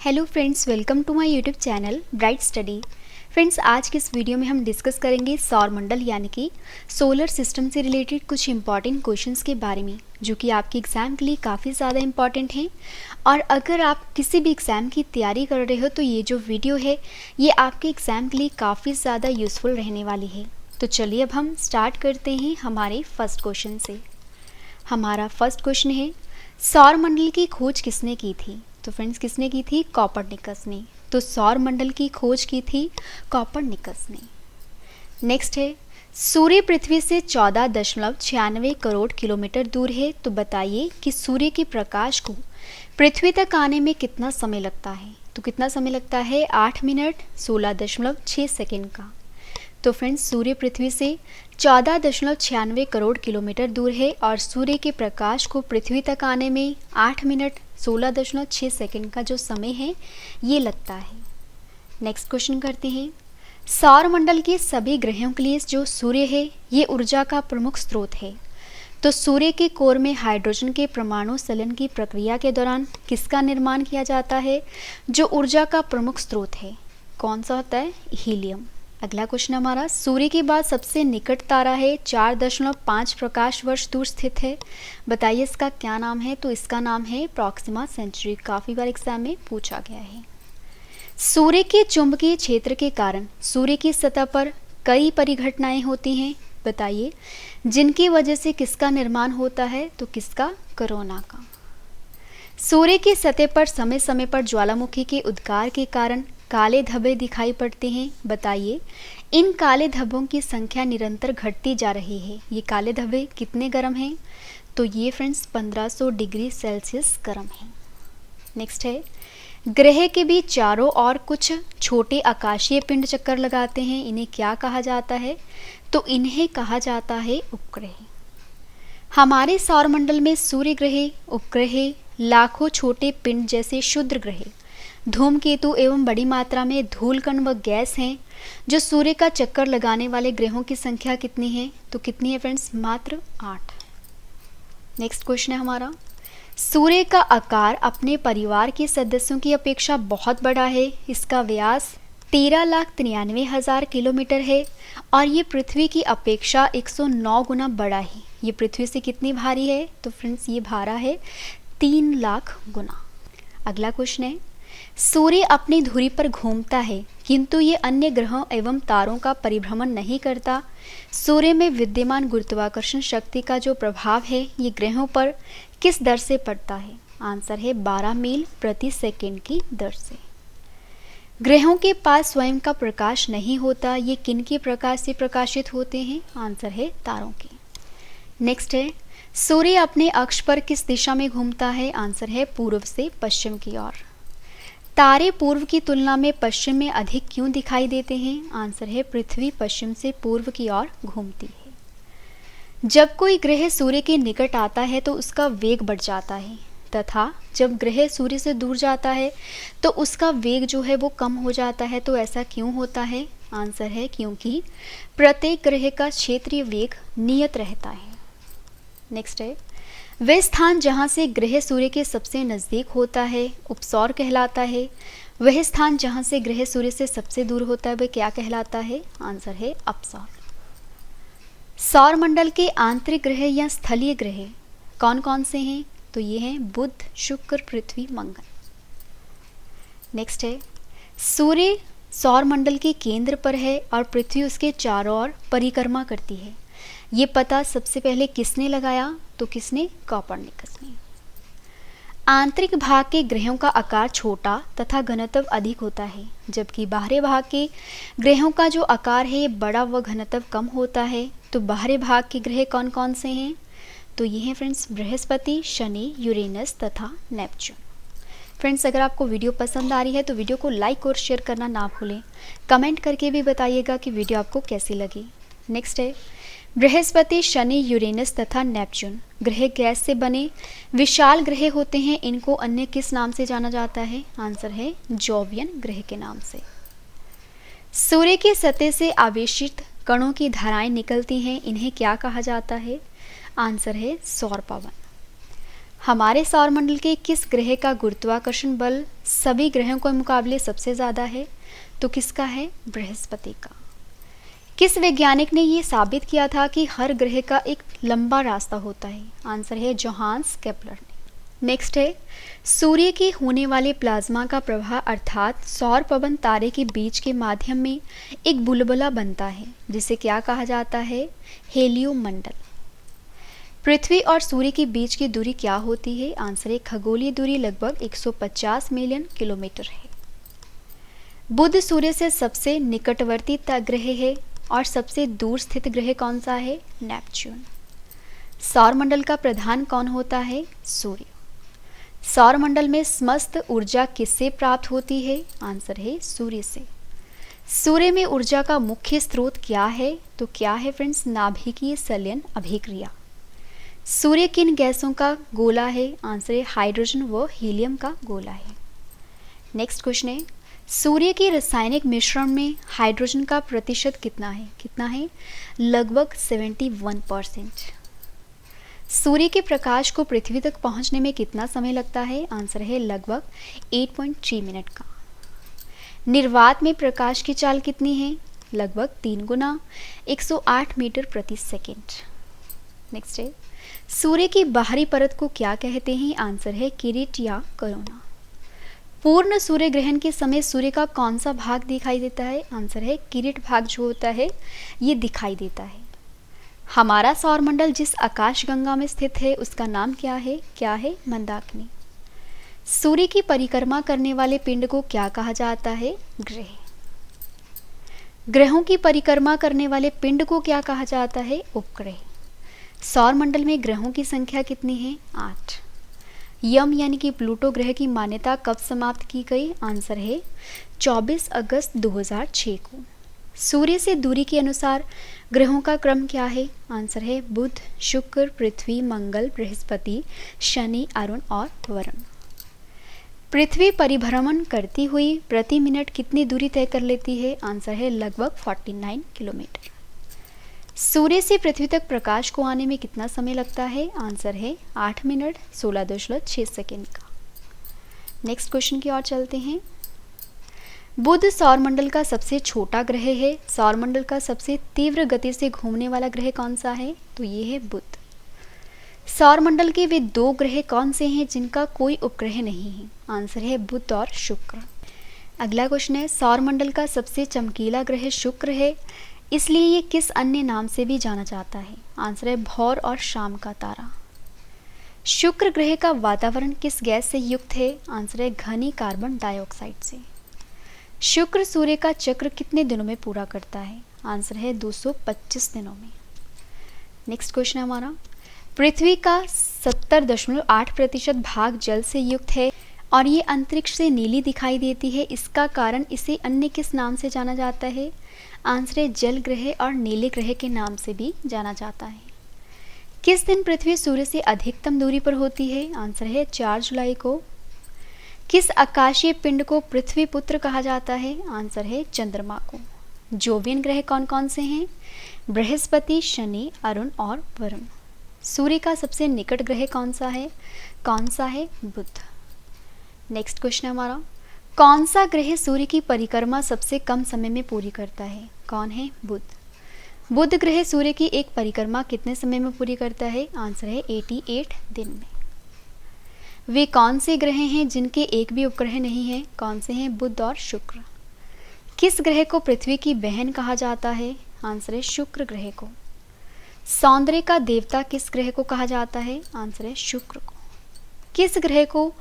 Hello friends, welcome to my YouTube channel bright study. Friends, आज के इस video में हम डिस्कस करेंगे सौरमंडल यानी कि सोलर सिस्टम से रिलेटेड कुछ इंपॉर्टेंट क्वेश्चंस के बारे में, जो कि आपके एग्ज़ाम के लिए काफ़ी ज़्यादा इंपॉर्टेंट हैं। और अगर आप किसी भी एग्ज़ाम की तैयारी कर रहे हो तो ये जो वीडियो है ये आपके एग्ज़ाम के लिए काफ़ी ज़्यादा यूज़फुल रहने वाली है। तो चलिए अब हम स्टार्ट करते हैं हमारे फर्स्ट क्वेश्चन से। हमारा फर्स्ट क्वेश्चन है, सौरमंडल की खोज किसने की थी? तो फ्रेंड्स, किसने की थी? कॉपरनिकस ने। तो सौरमंडल की खोज की थी कॉपरनिकस ने। नेक्स्ट है, सूर्य पृथ्वी से 14.96 करोड़ किलोमीटर दूर है। तो बताइए कि सूर्य के प्रकाश को पृथ्वी तक आने में कितना समय लगता है? तो कितना समय लगता है? 8 मिनट 16.6 सेकेंड का। तो फ्रेंड्स, सूर्य पृथ्वी से 14.96 करोड़ किलोमीटर दूर है और सूर्य के प्रकाश को पृथ्वी तक आने में 8 मिनट 16.6 सेकेंड का जो समय है ये लगता है। नेक्स्ट क्वेश्चन करते हैं, सौरमंडल के सभी ग्रहों के लिए जो सूर्य है ये ऊर्जा का प्रमुख स्रोत है। तो सूर्य के कोर में हाइड्रोजन के परमाणु संलयन की प्रक्रिया के दौरान किसका निर्माण किया जाता है जो ऊर्जा का प्रमुख स्रोत है? कौन सा होता है? हीलियम। अगला क्वेश्चन हमारा, सूर्य के बाद सबसे निकट तारा है, 4.5 प्रकाश वर्ष दूर स्थित है। बताइए इसका क्या नाम है? तो इसका नाम है प्रॉक्सिमा सेंचुरी। काफ़ी बार एग्जाम में पूछा गया है। सूर्य के चुंबकीय क्षेत्र के कारण सूर्य की सतह पर कई परिघटनाएं होती हैं। बताइए जिनकी वजह से किसका निर्माण होता है? तो किसका? कोरोना का। सूर्य की सतह पर समय समय पर ज्वालामुखी के उद्गार के कारण काले धब्बे दिखाई पड़ते हैं। बताइए इन काले धब्बों की संख्या निरंतर घटती जा रही है। ये काले धब्बे कितने गर्म हैं? तो ये फ्रेंड्स 1500 डिग्री सेल्सियस गर्म हैं। नेक्स्ट है, ग्रह के बीच चारों ओर कुछ छोटे आकाशीय पिंड चक्कर लगाते हैं। इन्हें क्या कहा जाता है? तो इन्हें कहा जाता है उपग्रह। हमारे सौरमंडल में सूर्य ग्रह, उपग्रह, लाखों छोटे पिंड जैसे क्षुद्र ग्रह, धूमकेतु एवं बड़ी मात्रा में धूलकण व गैस हैं। जो सूर्य का चक्कर लगाने वाले ग्रहों की संख्या कितनी है? तो कितनी है फ्रेंड्स? मात्र 8। नेक्स्ट क्वेश्चन है हमारा, सूर्य का आकार अपने परिवार के सदस्यों की अपेक्षा बहुत बड़ा है। इसका व्यास 13,93,000 किलोमीटर है और ये पृथ्वी की अपेक्षा 109 गुना बड़ा है। ये पृथ्वी से कितनी भारी है? तो फ्रेंड्स ये भारा है 3 लाख गुना। अगला क्वेश्चन है, सूर्य अपनी धुरी पर घूमता है किंतु ये अन्य ग्रहों एवं तारों का परिभ्रमण नहीं करता। सूर्य में विद्यमान गुरुत्वाकर्षण शक्ति का जो प्रभाव है ये ग्रहों पर किस दर से पड़ता है? आंसर है 12 मील प्रति सेकेंड की दर से। ग्रहों के पास स्वयं का प्रकाश नहीं होता। ये किन के प्रकाश से प्रकाशित होते हैं? आंसर है तारों के। नेक्स्ट है, सूर्य अपने अक्ष पर किस दिशा में घूमता है? आंसर है पूर्व से पश्चिम की ओर। तारे पूर्व की तुलना में पश्चिम में अधिक क्यों दिखाई देते हैं? आंसर है पृथ्वी पश्चिम से पूर्व की ओर घूमती है। जब कोई ग्रह सूर्य के निकट आता है तो उसका वेग बढ़ जाता है तथा जब ग्रह सूर्य से दूर जाता है तो उसका वेग जो है वो कम हो जाता है। तो ऐसा क्यों होता है? आंसर है क्योंकि प्रत्येक ग्रह का क्षेत्रीय वेग नियत रहता है। नेक्स्ट है, वह स्थान जहाँ से ग्रह सूर्य के सबसे नज़दीक होता है उपसौर कहलाता है। वह स्थान जहाँ से ग्रह सूर्य से सबसे दूर होता है वह क्या कहलाता है? आंसर है अपसौर। सौरमंडल के आंतरिक ग्रह या स्थलीय ग्रह कौन कौन से हैं? तो ये हैं बुध, शुक्र, पृथ्वी, मंगल। नेक्स्ट है, सूर्य सौरमंडल के केंद्र पर है और पृथ्वी उसके चारों ओर परिक्रमा करती है। ये पता सबसे पहले किसने लगाया? तो किसने? कॉपरनिकस ने। आंतरिक भाग के ग्रहों का आकार छोटा तथा घनत्व अधिक होता है, जबकि बाहरी भाग के ग्रहों का जो आकार है ये बड़ा व घनत्व कम होता है। तो बाहरी भाग के ग्रह कौन कौन से हैं? तो ये हैं फ्रेंड्स बृहस्पति, शनि, यूरेनस तथा नेपच्यून। फ्रेंड्स, अगर आपको वीडियो पसंद आ रही है तो वीडियो को लाइक और शेयर करना ना भूलें। कमेंट करके भी बताइएगा कि वीडियो आपको कैसी लगी। नेक्स्ट है, बृहस्पति, शनि, यूरेनस तथा नेपच्यून ग्रह गैस से बने विशाल ग्रह होते हैं। इनको अन्य किस नाम से जाना जाता है? आंसर है जोवियन ग्रह के नाम से। सूर्य की सतह से आवेशित कणों की धाराएं निकलती हैं। इन्हें क्या कहा जाता है? आंसर है सौर पवन। हमारे सौरमंडल के किस ग्रह का गुरुत्वाकर्षण बल सभी ग्रहों के मुकाबले सबसे ज़्यादा है? तो किसका है? बृहस्पति का। किस वैज्ञानिक ने ये साबित किया था कि हर ग्रह का एक लंबा रास्ता होता है? आंसर है जोहान्स केपलर ने। नेक्स्ट है, सूर्य के होने वाले प्लाज्मा का प्रवाह अर्थात सौर पवन तारे के बीच के माध्यम में एक बुलबुला बनता है जिसे क्या कहा जाता है? हेलियोमंडल। पृथ्वी और सूर्य के बीच की दूरी क्या होती है? आंसर है खगोलीय दूरी लगभग 150 मिलियन किलोमीटर है। बुध सूर्य से सबसे निकटवर्ती ग्रह है और सबसे दूर स्थित ग्रह कौन सा है? नेपच्यून। सौरमंडल का प्रधान कौन होता है? सूर्य। सौरमंडल में समस्त ऊर्जा किससे प्राप्त होती है? आंसर है सूर्य से। सूर्य में ऊर्जा का मुख्य स्रोत क्या है? तो क्या है फ्रेंड्स? नाभिकीय संलयन अभिक्रिया। सूर्य किन गैसों का गोला है? आंसर है हाइड्रोजन व हीलियम का गोला है। नेक्स्ट क्वेश्चन है, सूर्य के रासायनिक मिश्रण में हाइड्रोजन का प्रतिशत कितना है? कितना है? लगभग 71%। सूर्य के प्रकाश को पृथ्वी तक पहुंचने में कितना समय लगता है? आंसर है लगभग 8.3 मिनट का। निर्वात में प्रकाश की चाल कितनी है? लगभग 3 गुना 108 मीटर प्रति सेकेंड। नेक्स्ट है, सूर्य की बाहरी परत को क्या कहते हैं? आंसर है किरीट या कोरोना। पूर्ण सूर्य ग्रहण के समय सूर्य का कौन सा भाग दिखाई देता है? आंसर है किरीट भाग जो होता है ये दिखाई देता है। हमारा सौरमंडल जिस आकाशगंगा में स्थित है उसका नाम क्या है? क्या है? मंदाकिनी। सूर्य की परिक्रमा करने वाले पिंड को क्या कहा जाता है? ग्रह। ग्रहों की परिक्रमा करने वाले पिंड को क्या कहा जाता है? उपग्रह। सौरमंडल में ग्रहों की संख्या कितनी है? 8। यम यानी कि प्लूटो ग्रह की मान्यता कब समाप्त की गई? आंसर है 24 अगस्त 2006 को। सूर्य से दूरी के अनुसार ग्रहों का क्रम क्या है? आंसर है बुध, शुक्र, पृथ्वी, मंगल, बृहस्पति, शनि, अरुण और वरुण। पृथ्वी परिभ्रमण करती हुई प्रति मिनट कितनी दूरी तय कर लेती है? आंसर है लगभग 49 किलोमीटर। सूर्य से पृथ्वी तक प्रकाश को आने में कितना समय लगता है? आंसर है 8 मिनट 16.6 सेकेंड का। नेक्स्ट क्वेश्चन की ओर चलते हैं। बुध सौरमंडल का सबसे छोटा ग्रह है। सौरमंडल का सबसे तीव्र गति से घूमने वाला ग्रह कौन सा है? तो ये है बुध। सौरमंडल के वे 2 ग्रह कौन से हैं जिनका कोई उपग्रह नहीं है? आंसर है बुध और शुक्र। अगला क्वेश्चन है, सौरमंडल का सबसे चमकीला ग्रह शुक्र है, इसलिए ये किस अन्य नाम से भी जाना जाता है? आंसर है भौर और शाम का तारा। शुक्र ग्रह का वातावरण किस गैस से युक्त है? आंसर है घनी कार्बन डाइऑक्साइड से। शुक्र सूर्य का चक्र कितने दिनों में पूरा करता है? आंसर है 225 दिनों में। नेक्स्ट क्वेश्चन है हमारा, पृथ्वी का 70.8% भाग जल से युक्त है और ये अंतरिक्ष से नीली दिखाई देती है। इसका कारण इसे अन्य किस नाम से जाना जाता है? आंसर है जल ग्रह और नीले ग्रह के नाम से भी जाना जाता है। किस दिन पृथ्वी सूर्य से अधिकतम दूरी पर होती है? आंसर है 4 जुलाई को। किस आकाशीय पिंड को पृथ्वी पुत्र कहा जाता है? आंसर है चंद्रमा को। जोवियन ग्रह कौन कौन से हैं? बृहस्पति, शनि, अरुण और वरुण। सूर्य का सबसे निकट ग्रह कौन सा है? कौन सा है? बुध। नेक्स्ट क्वेश्चन है हमारा, कौन सा ग्रह सूर्य की परिक्रमा सबसे कम समय में पूरी करता है? कौन है? बुध। बुध ग्रह सूर्य की एक परिक्रमा कितने समय में पूरी करता है? आंसर है 88 दिन में। वे कौन से ग्रह हैं जिनके एक भी उपग्रह नहीं है? कौन से हैं? बुध और शुक्र। किस ग्रह को पृथ्वी की बहन कहा जाता है? आंसर है शुक्र ग्रह को। सौंदर्य का देवता किस ग्रह को कहा जाता है? आंसर है शुक्र को। किस ग्रह को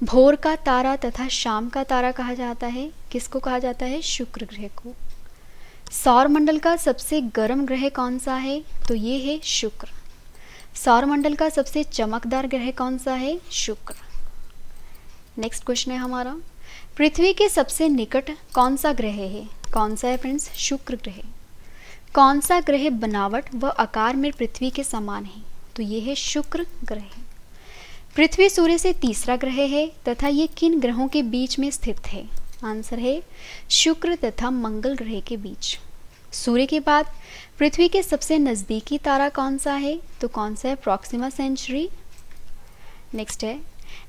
भोर का तारा तथा शाम का तारा कहा जाता है? किसको कहा जाता है? शुक्र ग्रह को। सौरमंडल का सबसे गर्म ग्रह कौन सा है? तो ये है शुक्र। सौरमंडल का सबसे चमकदार ग्रह कौन सा है? शुक्र। नेक्स्ट क्वेश्चन है हमारा, पृथ्वी के सबसे निकट कौन सा ग्रह है? कौन सा है फ्रेंड्स? शुक्र ग्रह। कौन सा ग्रह बनावट व आकार में पृथ्वी के समान है? तो ये है शुक्र ग्रह। पृथ्वी सूर्य से तीसरा ग्रह है तथा ये किन ग्रहों के बीच में स्थित है? आंसर है शुक्र तथा मंगल ग्रह के बीच। सूर्य के बाद पृथ्वी के सबसे नज़दीकी तारा कौन सा है? तो कौन सा है? Proxima Centauri. नेक्स्ट है,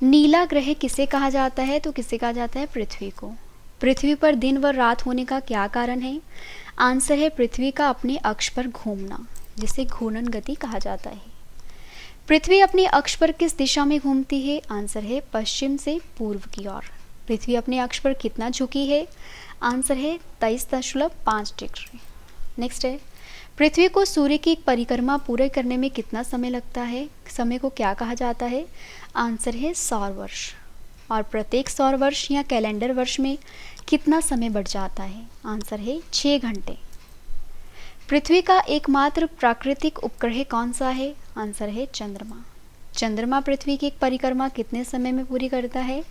नीला ग्रह किसे कहा जाता है? तो किसे कहा जाता है? पृथ्वी को। पृथ्वी पर दिन व रात होने का क्या कारण है? आंसर है पृथ्वी का अपने अक्ष पर घूमना, जिसे घूर्णन गति कहा जाता है। पृथ्वी अपने अक्ष पर किस दिशा में घूमती है? आंसर है पश्चिम से पूर्व की ओर। पृथ्वी अपने अक्ष पर कितना झुकी है? आंसर है 23.5 डिग्री। नेक्स्ट है, पृथ्वी को सूर्य की एक परिक्रमा पूरे करने में कितना समय लगता है? समय को क्या कहा जाता है? आंसर है सौर वर्ष। और प्रत्येक सौर वर्ष या कैलेंडर वर्ष में कितना समय बढ़ जाता है? आंसर है 6 घंटे। पृथ्वी का एकमात्र प्राकृतिक उपग्रह कौन सा है? आंसर है चंद्रमा। चंद्रमा पृथ्वी की एक परिक्रमा कितने समय में पूरी करता है?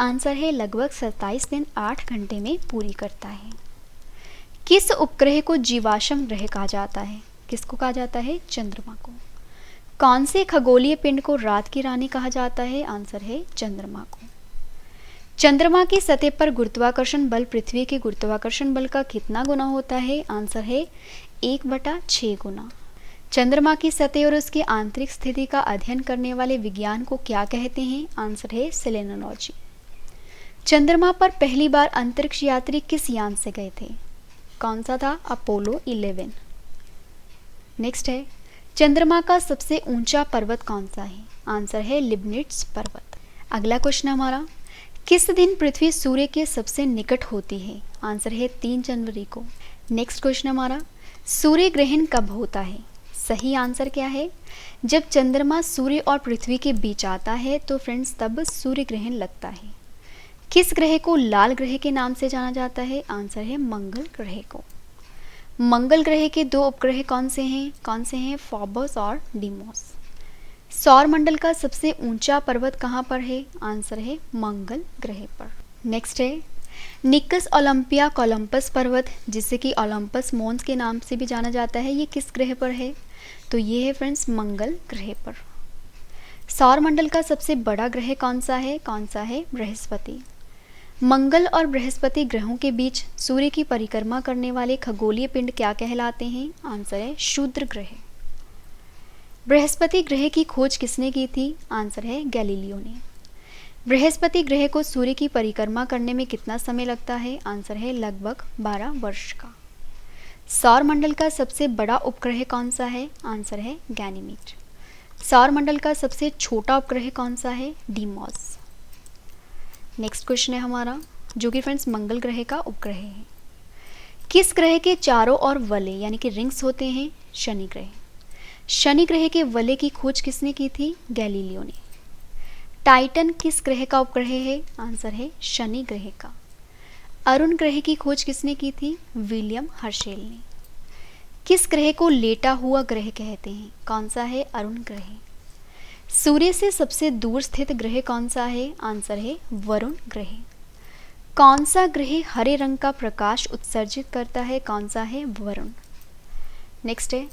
आंसर है लगभग 27 दिन 8 घंटे में पूरी करता है। किस उपग्रह को जीवाश्म ग्रह कहा जाता है? किसको कहा जाता है? चंद्रमा को। कौन से खगोलीय पिंड को रात की रानी कहा जाता है? आंसर है चंद्रमा को। चंद्रमा की सतह पर गुरुत्वाकर्षण बल पृथ्वी के गुरुत्वाकर्षण बल का कितना गुना होता है? आंसर है 1/6 गुना। चंद्रमा की सतह और उसकी आंतरिक स्थिति का अध्ययन करने वाले विज्ञान को क्या कहते हैं? आंसर है सेलेनोलॉजी। चंद्रमा पर पहली बार अंतरिक्ष यात्री किस यान से गए थे? कौन सा था? अपोलो 11। नेक्स्ट है, चंद्रमा का सबसे ऊंचा पर्वत कौन सा है? आंसर है लिबनिट्स पर्वत। अगला क्वेश्चन हमारा, किस दिन पृथ्वी सूर्य के सबसे निकट होती है? आंसर है 3 जनवरी को। नेक्स्ट क्वेश्चन हमारा, सूर्य ग्रहण कब होता है? सही आंसर क्या है? जब चंद्रमा सूर्य और पृथ्वी के बीच आता है तो फ्रेंड्स तब सूर्य ग्रहण लगता है। किस ग्रह को लाल ग्रह के नाम से जाना जाता है? आंसर है मंगल ग्रह को। मंगल ग्रह के 2 उपग्रह कौन से हैं? कौन से हैं? फोबोस और डीमोस। सौर मंडल का सबसे ऊंचा पर्वत कहाँ पर है? आंसर है मंगल ग्रह पर। नेक्स्ट है, निकस ओलंपिया कोलंबस पर्वत, जिसे कि ओलंपस मोन्स के नाम से भी जाना जाता है, ये किस ग्रह पर है? तो ये है फ्रेंड्स मंगल ग्रह पर। सौर मंडल का सबसे बड़ा ग्रह कौन सा है? कौन सा है? बृहस्पति। मंगल और बृहस्पति ग्रहों के बीच सूर्य की परिक्रमा करने वाले खगोलीय पिंड क्या कहलाते हैं? आंसर है क्षुद्र ग्रह। बृहस्पति ग्रह की खोज किसने की थी? आंसर है गैलीलियो ने। बृहस्पति ग्रह को सूर्य की परिक्रमा करने में कितना समय लगता है? आंसर है लगभग 12 वर्ष का। सौर मंडल का सबसे बड़ा उपग्रह कौन सा है? आंसर है गैनीमीड। सौर मंडल का सबसे छोटा उपग्रह कौन सा है? डीमोस। नेक्स्ट क्वेश्चन है हमारा, जो कि फ्रेंड्स मंगल ग्रह का उपग्रह है। किस ग्रह के चारों ओर वलय यानी कि रिंग्स होते हैं? शनि ग्रह। शनि ग्रह के वलय की खोज किसने की थी? गैलीलियो ने। टाइटन किस ग्रह का उपग्रह है? आंसर है शनि ग्रह का। अरुण ग्रह की खोज किसने की थी? विलियम हर्शेल ने। किस ग्रह को लेटा हुआ ग्रह कहते हैं? कौन सा है? अरुण ग्रह। सूर्य से सबसे दूर स्थित ग्रह कौन सा है? आंसर है वरुण ग्रह। कौन सा ग्रह हरे रंग का प्रकाश उत्सर्जित करता है? कौन सा है? वरुण। नेक्स्ट है,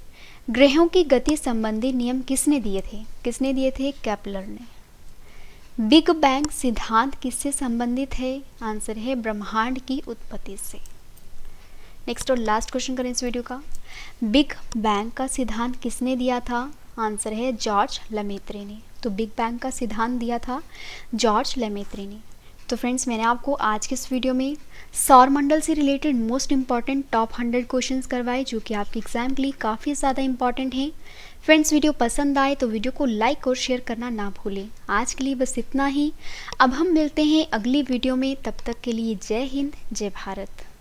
ग्रहों की गति संबंधी नियम किसने दिए थे? किसने दिए थे? केपलर ने। बिग बैंग सिद्धांत किससे संबंधित है? आंसर है ब्रह्मांड की उत्पत्ति से। नेक्स्ट और लास्ट क्वेश्चन करें इस वीडियो का, बिग बैंग का सिद्धांत किसने दिया था? आंसर है जॉर्ज लेमेत्रे ने। तो बिग बैंग का सिद्धांत दिया था जॉर्ज लेमेत्रे ने। तो फ्रेंड्स, मैंने आपको आज के इस वीडियो में सौर मंडल से related most important top 100 questions करवाए, जो कि आपके एग्जाम के लिए काफ़ी ज़्यादा इंपॉर्टेंट हैं। फ्रेंड्स, वीडियो पसंद आए तो वीडियो को लाइक और शेयर करना ना भूलें। आज के लिए बस इतना ही। अब हम मिलते हैं अगली वीडियो में, तब तक के लिए जय हिंद, जय भारत।